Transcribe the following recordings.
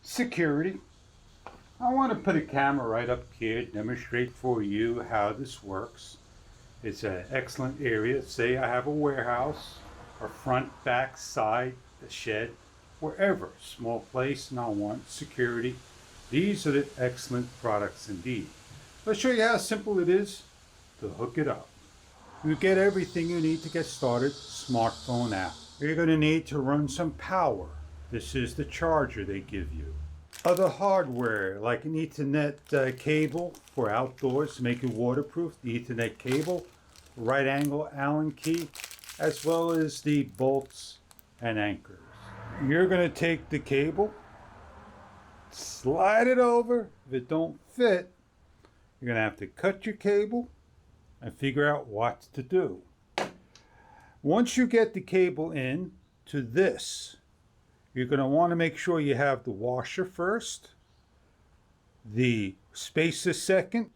Security. I want to put a camera right up here, demonstrate for you how this works. It's an excellent area. Say I have a warehouse, or front, back, side, the shed, wherever, small place, and I want security. These are the excellent products indeed. Let's show you how simple it is to hook it up. You get everything you need to get started. Smartphone app. You're going to need to run some power. This is the charger they give you. Other hardware like an Ethernet cable for outdoors to make it waterproof. The Ethernet cable, right angle Allen key, as well as the bolts and anchors. You're going to take the cable, slide it over. If it don't fit, you're going to have to cut your cable and figure out what to do. Once you get the cable in to this, you're going to want to make sure you have the washer first, the spacer second,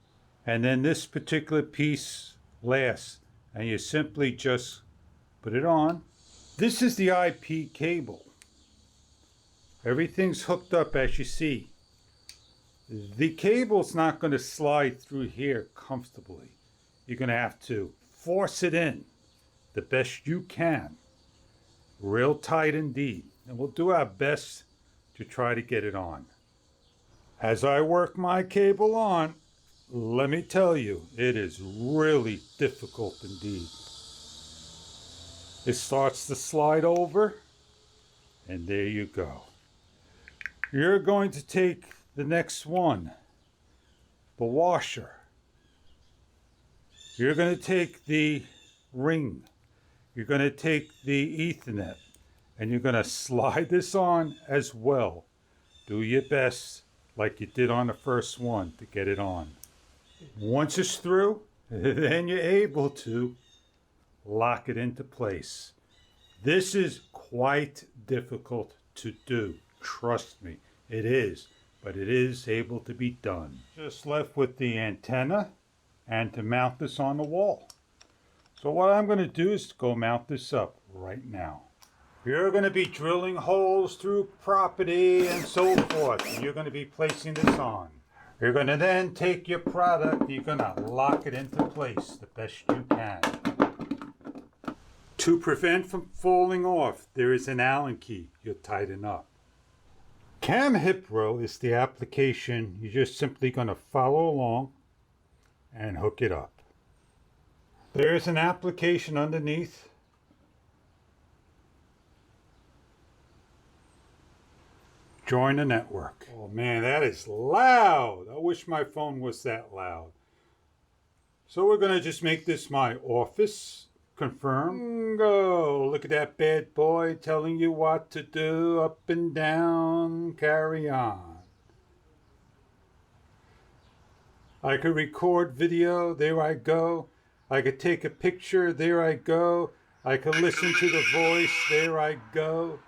and then this particular piece last. And you simply just put it on. This is the IP cable. Everything's hooked up as you see. The cable's not going to slide through here comfortably. You're going to have to force it in the best you can. Real tight indeed. And we'll do our best to try to get it on. As I work my cable on, let me tell you, it is really difficult indeed. It starts to slide over, and there you go. You're going to take the next one, the washer. You're going to take the ring. You're going to take the Ethernet. And you're going to slide this on as well. Do your best like you did on the first one to get it on. Once it's through, then you're able to lock it into place. This is quite difficult to do. Trust me, it is. But it is able to be done. Just left with the antenna and to mount this on the wall. So what I'm going to do is go mount this up right now. You're going to be drilling holes through property and so forth. And you're going to be placing this on. You're going to then take your product, you're going to lock it into place the best you can. To prevent from falling off, there is an Allen key you'll tighten up. Cam Hipro is the application. You're just simply going to follow along and hook it up. There is an application underneath. Join the network. Oh man, that is loud. I wish my phone was that loud. So we're going to just make this my office. Confirm. Go. Look at that bad boy telling you what to do. Up and down. Carry on. I could record video. There I go. I could take a picture. There I go. I could listen to the voice. There I go.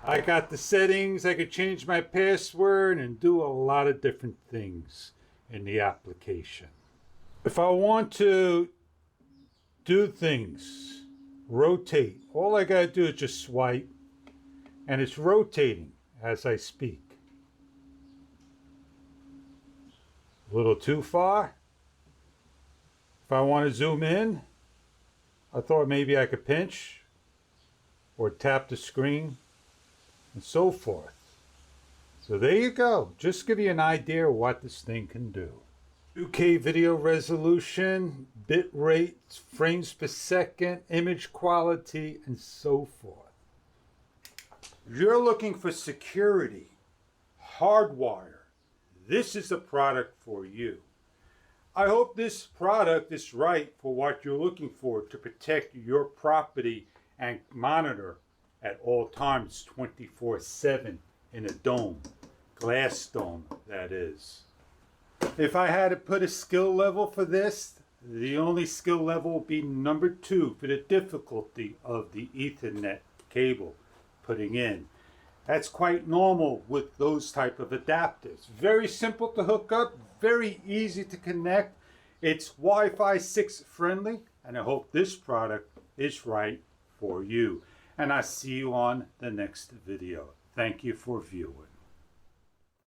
I got the settings, I could change my password and do a lot of different things in the application. If I want to do things, rotate, all I gotta do is just swipe and it's rotating as I speak. A little too far. If I want to zoom in, I thought maybe I could pinch or tap the screen. And so forth. So there you go. Just give you an idea of what this thing can do. 2K video resolution, bit rate, frames per second, image quality, and so forth. If you're looking for security, hardwire, this is a product for you. I hope this product is right for what you're looking for to protect your property and monitor at all times 24/7 in a dome, glass dome that is. If I had to put a skill level for this, the only skill level will be number 2 for the difficulty of the Ethernet cable putting in. That's quite normal with those type of adapters. Very simple to hook up, very easy to connect. It's Wi-Fi 6 friendly, and I hope this product is right for you. And I'll see you on the next video. Thank you for viewing.